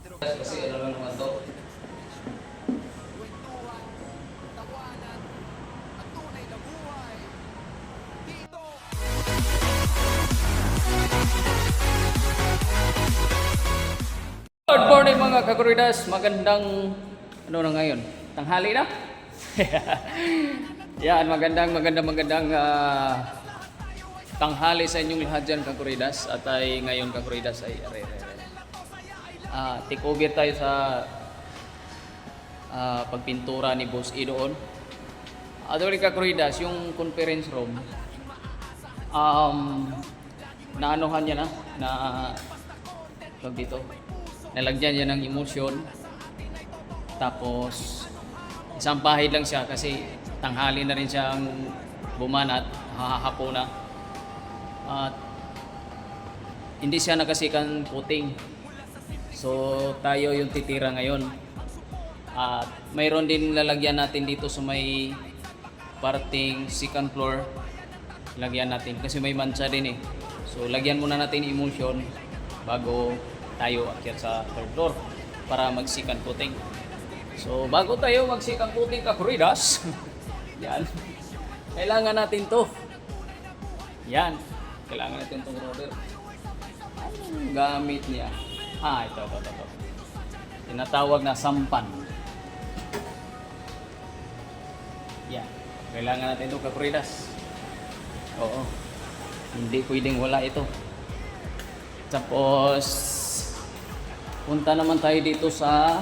Kasi ano lang naman to. Good morning mga kaguridas, magandang ano na ngayon? Tanghali na? Yan, magandang tanghali sa inyong lahat dyan kaguridas. At ay ngayon kaguridas ay take over tayo sa pagpintura ni Boss E doon. Doon kaguridas, yung conference room naanuhan niya na tawag dito, nalagyan niya ng emulsion. Tapos isang pahid lang siya kasi tanghali na rin siyang bumanat, hahapo na. At hindi siya nakasikan puting. So tayo yung titira ngayon. At mayroon din lalagyan natin dito sa may parting second floor. Lagyan natin kasi may mancha din eh. So lagyan muna natin emulsion bago tayo akyat sa third floor para magsikan puting. So bago tayo magsikan puting kakuridas, yan, kailangan natin to. Yan, kailangan natin itong roller. Anong gamit niya? Ito. Tinatawag na sampan. Yan, kailangan natin ito kakuridas. Oo, hindi pwedeng wala ito. Tapos punta naman tayo dito sa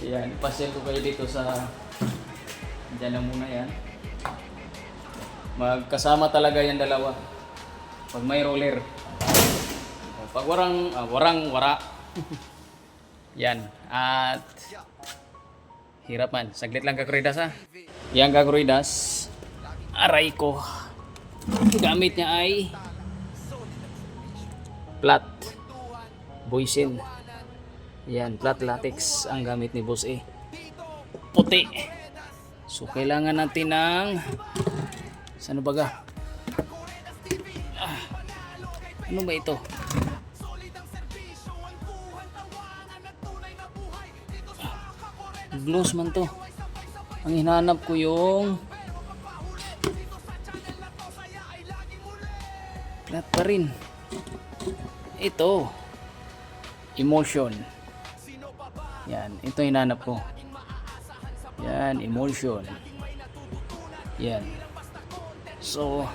yan, ipasyal ko kayo dito sa dyan na muna yan. Magkasama talaga yan dalawa pag may roller. Pag wara yan. At hirap man, saglit lang kakuridas ha. Yan kakuridas, aray ko, gamit niya ay flat boysen. Yan, flat latex ang gamit ni Boss E. Puti. So kailangan natin ng ano baga? Ano ba ito? Gloss man to. Ang hinahanap ko yung flat pa rin. Ito, emulsion. Yan, ito hinanap ko. Yan, emulsion. Yan. So,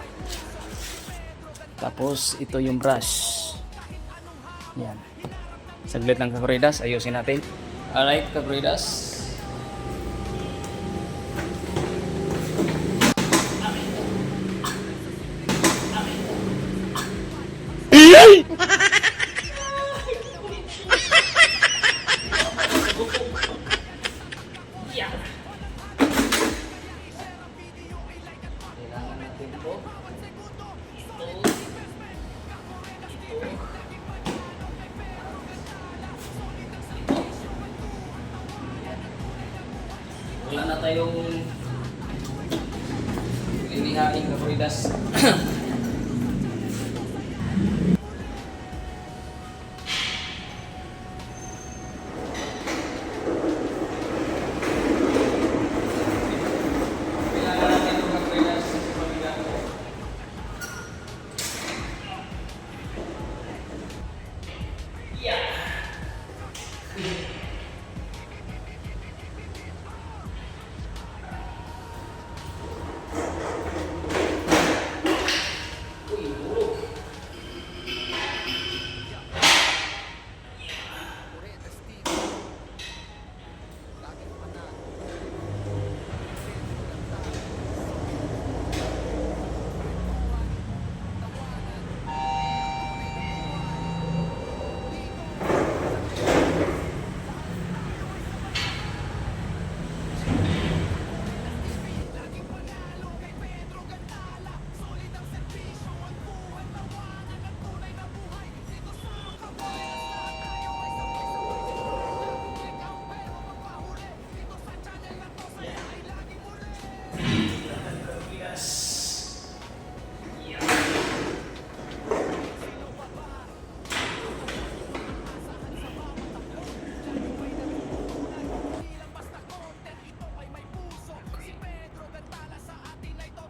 tapos ito yung brush. Yan. Saglit lang kakuridas, ayusin natin. Alright kakuridas. Kailangan natin ito. Wala na tayong linihain kakuridas.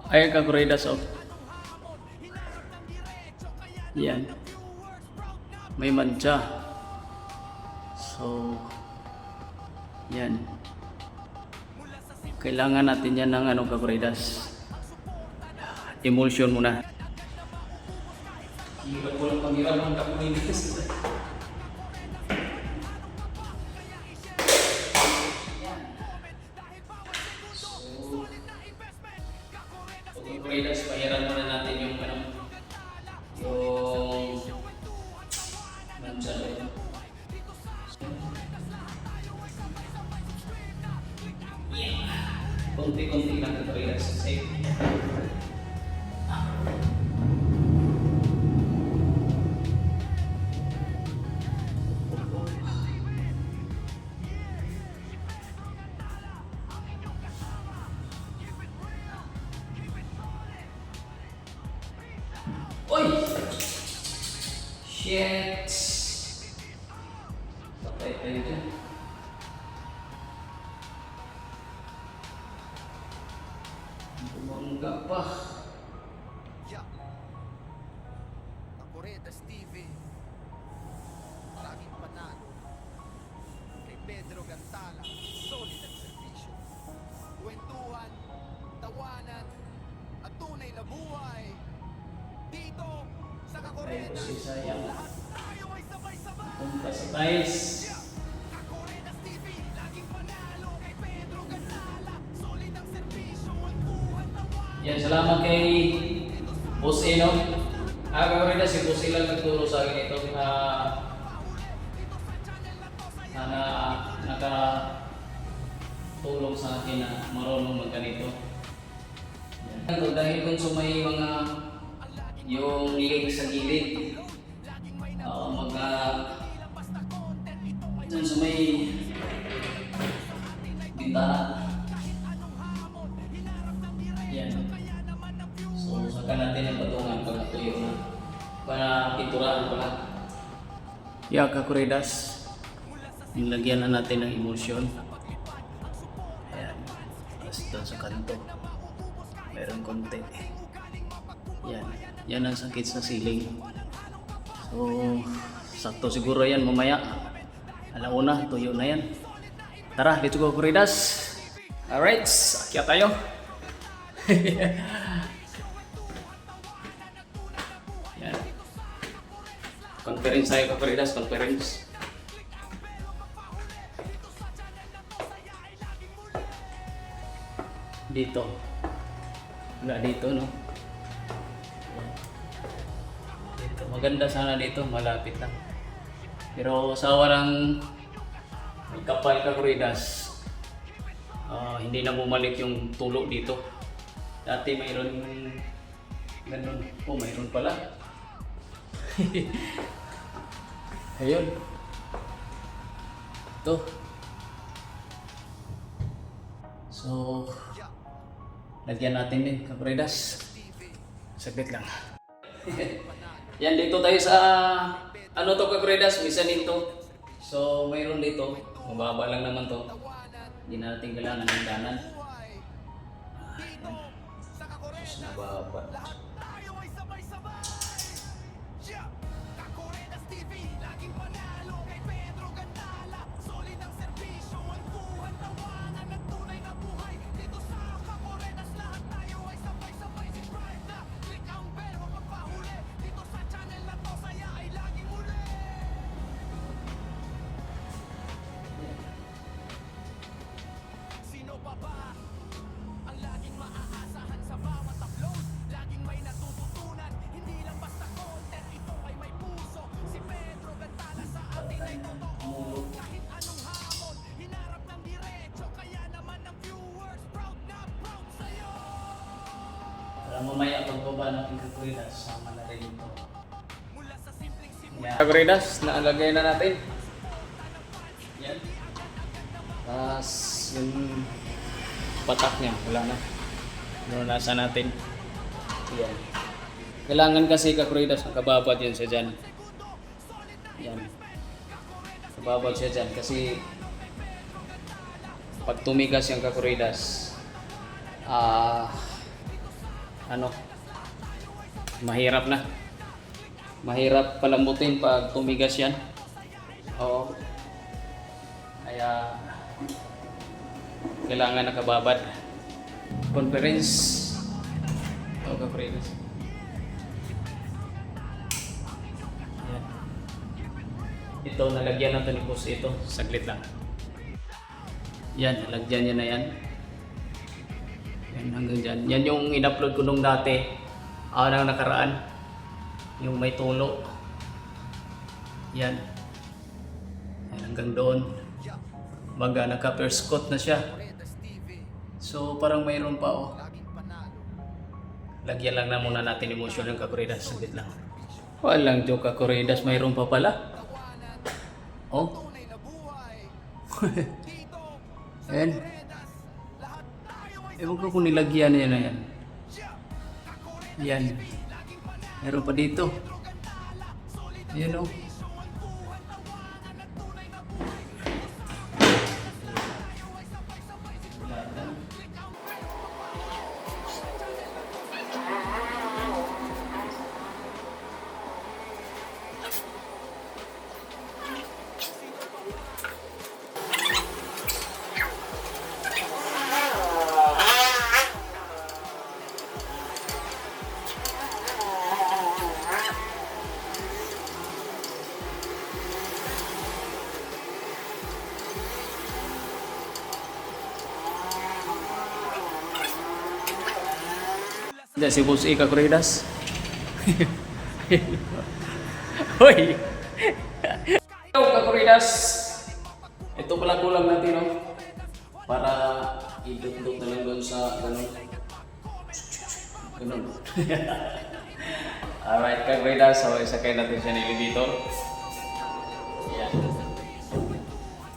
Ayan kakuridas oh. Yan. May mancha. So, yan. Kailangan natin yan ng kakuridas. Emulsion muna. Hirap ko lang panghiram ng kakuridas. Kakuridas, pahiram muna natin yung yung mancha rin. Konti-konti lang kakuridas. Safe. Oy! Shit! Patay tayo dyan. Bumangga pa. Kakuridas TV. Laging panalo. Kay Pedro Gantala, solid ang serbisyo. Kwentuhan, tawanan, at tunay na buhay. Dito, sa Ay, Kakuridas, kasi sayang. lahat tayo ay sabay-sabay. Punta sa tiles. Kakuridas TV, laging panalo. Kay Pedro Gantala, solid ang serbisyo. Kwentuhan, tawanan. Yan, salamat kay Boss E, no? Kakuridas, si Boss E lang nagturo sa akin ito. Sana nakatulong sa akin na marunong magganito. Yan. Dahil kung sa may mga yung link sa gilid, dun sa may bintana. Yan. So, saka natin yung patungan pag natuyo na. Para pinturahan pala. Yeah, kakuridas. Nilagyan na natin ng emulsion. Ayan. Tapos doon sa kanto. Meron konti. Yan. Yan ang sakit sa ceiling. So, sakto siguro yan mamaya. Alauna, tuyo na yan. Tara, dito ko kakuridas. Alright, akyat tayo. Yan. Conference tayo kakuridas, conference. Dito. Wala dito, no? Dito. Maganda sana dito, malapit lang. Pero sa warang kapal kakuridas, hindi na bumalik yung tulo dito. Dati mayroon ganun. Oh, mayroon pala. Ayun. Ito. So, lagyan natin din kakuridas. Saglit lang. Yan, dito tayo sa ano to kakuridas, misanin to. So, mayroon dito. Mababa lang naman to. Hindi natin kailangan ng danan. Tapos nababa. Tayo ay sabay-sabay. Kakuridas TV, laging panalo. Kay Pedro Gantala, solid ang serbisyo. Ang buwan, tawanan, at tunay na buhay. Dito sa Kakuridas, lahat tayo ay sabay-sabay. Subscribe na, click ang bell, huwag magpahuli. Dito sa channel na to, saya ay laging muli. Sino pa ba ang laging maaasahan sa bawat upload? Laging may natututunan, hindi lang basta content. Ito ay may puso. Si Pedro Gantala sa atin ay totoo. Kahit anong hamon, hinarap ng diretso. Kaya naman ang viewers, proud na proud sa'yo. Para mamaya pagbaba natin kakuridas, sama na rin ito. Mula sa simpleng simula. Yan. Kakuridas, naalagay na natin. Yan. Tapos yung patak niya, wala na. Nunasan natin. Yan. Kailangan kasi kakuridas, nakababad yun siya dyan. Yan. Nakababad siya dyan kasi pag tumigas yung kakuridas, ano, mahirap na. Mahirap palambutin pag tumigas yan. Oo. Kaya kailangan nakababad. Conference. O, conference. Yan. Ito, nalagyan natin ni boss ito. Saglit lang. Yan, nalagyan niya na yan. Yan, hanggang dyan. Yan yung in-upload ko nung dati. Nang nakaraan. Yung may tulo. Yan. Yan, hanggang doon. Baga, naka-first coat na siya. So, parang mayroon pa, oh. Lagyan lang na muna natin emosyon ng Kakuridas. Saglit lang. Walang joke, Kakuridas. Mayroon pa pala. Oh. Ayan. Ewan ko kung nilagyan niya na yan. Yan. Meron pa dito. Ayan, oh. Diyan si Boss A Kakuridas. Hoy! Hello Kakuridas! Ito pala kulang natin, no? Para idugtog na lang doon sa ganun. Ganun. Alright Kakuridas, so isakay natin siya ng elevator. Ayan.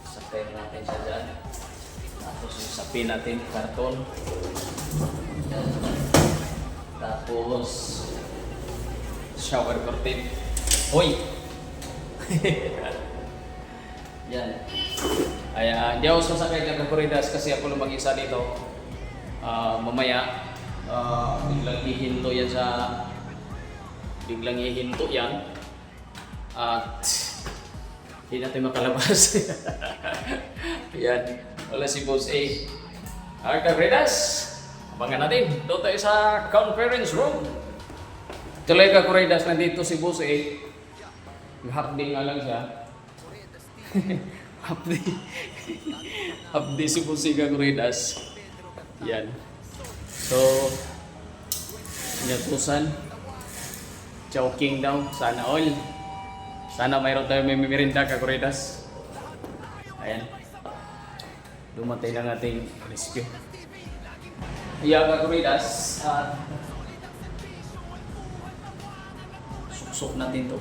Sakay natin siya dyan. Tapos isapin natin karton. Tapos shower curtain. Hoy! Yan. Ay, di ako sasakay ng Kakuridas kasi ako lang mag-isa dito. Mamaya, biglang hihinto yan sa... Biglang hihinto yan. At hindi natin makalabas. Yan. Wala si Boss A. Kakuridas! Abangan natin. Doon tayo sa conference room. Tuloy Kakuridas, nandito si Boss A. Half-day nga lang siya. Half-day. Half-day si Boss A Kakuridas. Yan. So, inyatusan. Choking daw. Sana all. Sana mayroon tayo may merinda Kakuridas. Ayan. Dumatay lang nating rescue. Iya Kakuridas, susok natin to.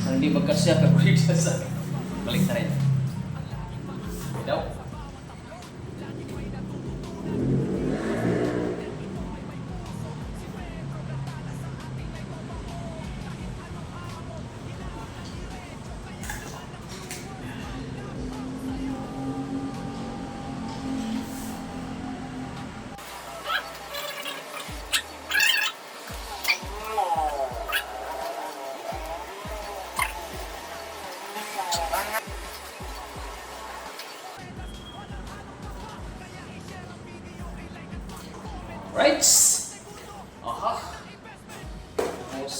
Hindi magkasya Kakuridas. Balik na rin. Daw. Right. Aha. Tapos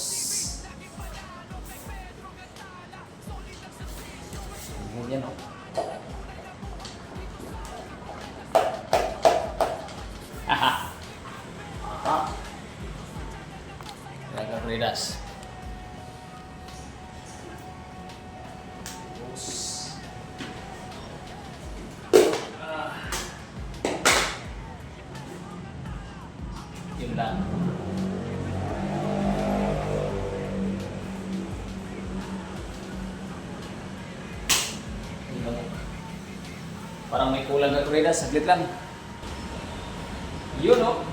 ganyan, oh. Aha. Aha. Kakuridas. Yun lang. Parang may kulang Kakuridas, saglit lang. Yun, oh.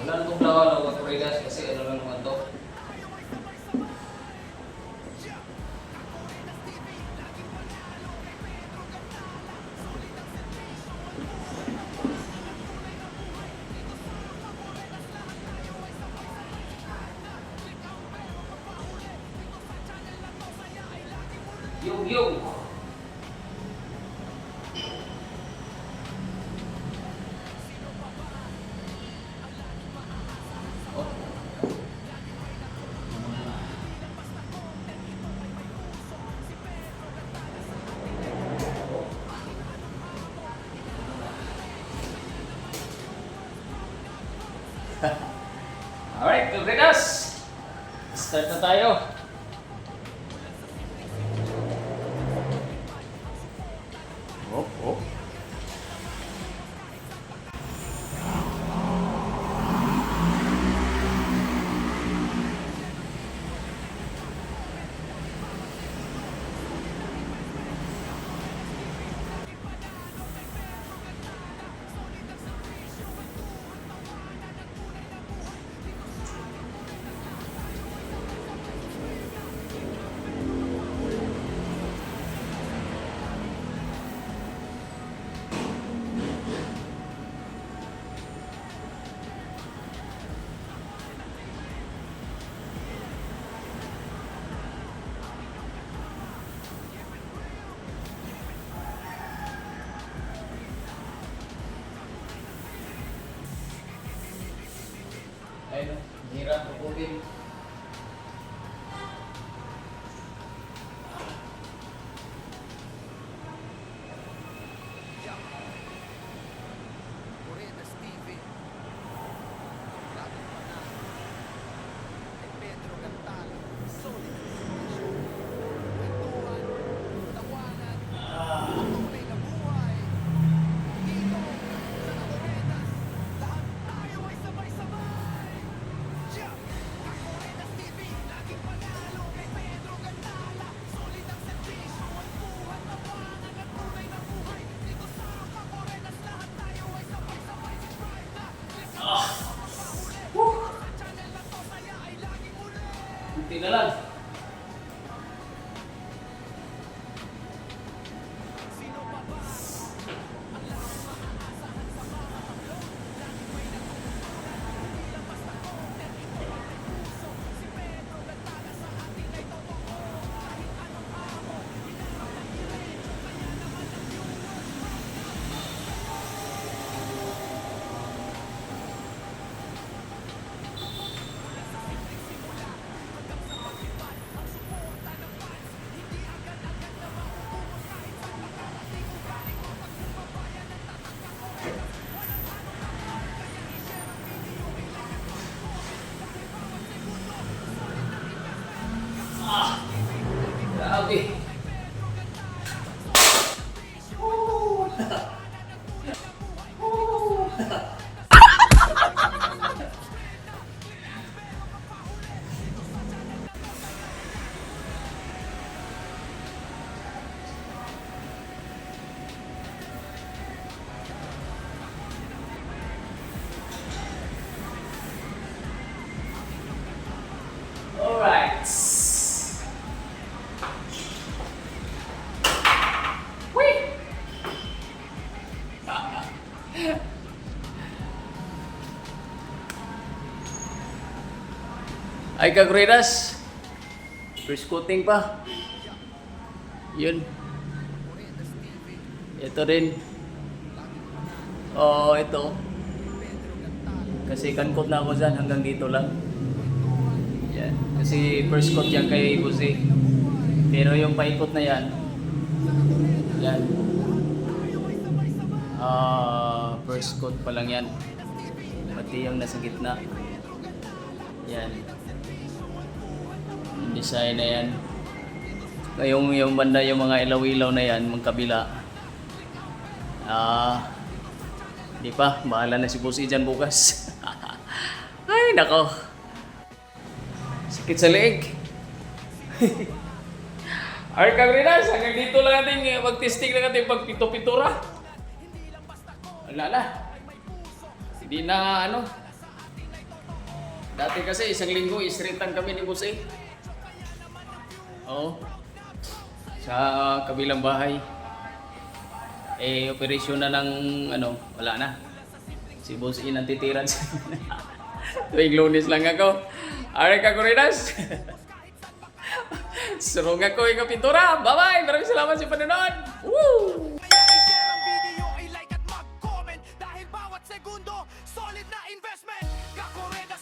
Wala na itong lawa ng Corridas kasi ano lang naman to. Yung. Alright, Corridas! Start na tayo. Oh. Ayun, hirap puputin. Corridas TV. Laging panalo. Kay Pedro Gantala. Solid ang servisyo. Kwentuhan, tawanan, tunay na buhay. Dito, sa Corridas, lahat tayo ay sabay-sabay. Yeah! Corridas TV, laging panalo. Kay Pedro Gantala. Solid ang servisyo. Kwentuhan, tawanan, at tunay na buhay. Dito sa Corridas, lahat tayo ay sabay-sabay. Subscribe na, click ang sa channel na to, saya ay laging uli. Kunti na lang. Sino pa ba? Ang laging maaasahan sa mga upload. Laging may natutunan. Hindi lang basta content, ito ay may puso. Si Pedro Gantala sa atin ay totoo. Kahit anong hamon, hinarap ang diretso. Kaya naman ang viewers. Grabe. Alright. Wait. Ay Corridas. First coating pa. Yun. Corridas TV, Ito rin. Oo, ito. Pedro Gantala. Kasi kan-coat na ako dyan hanggang dito lang. Yan. Kasi first coat yan kay Jose. Pero yung paikot na yan. Yan. First coat pa lang yan. Pati yung nasa gitna. Yan. Yung design na yan. Yung banda, yung mga ilaw-ilaw na yan, mga kabila. Di pa, bahala na si Bossy dyan bukas. Ay, nako. Sakit sa leeg. Alright, Corridas, hanggang dito lang natin mag-testing lang natin pagpito-pitura. Wala na. Hindi na Dati kasi isang linggo, isritan kami ni Boss A. Oo. Sa kabilang bahay. Eh, operasyon na ng ano, wala na. Si Boss A nantitiran sa tuwing Lunes lang ako. Aray ka, Kurinas! Surong ako yung pintura. Bye-bye! Maraming salamat sa panonood! Woo! Kaya i-share ang video, i-like at mag-comment dahil bawat segundo, solid na investment. Kakoreda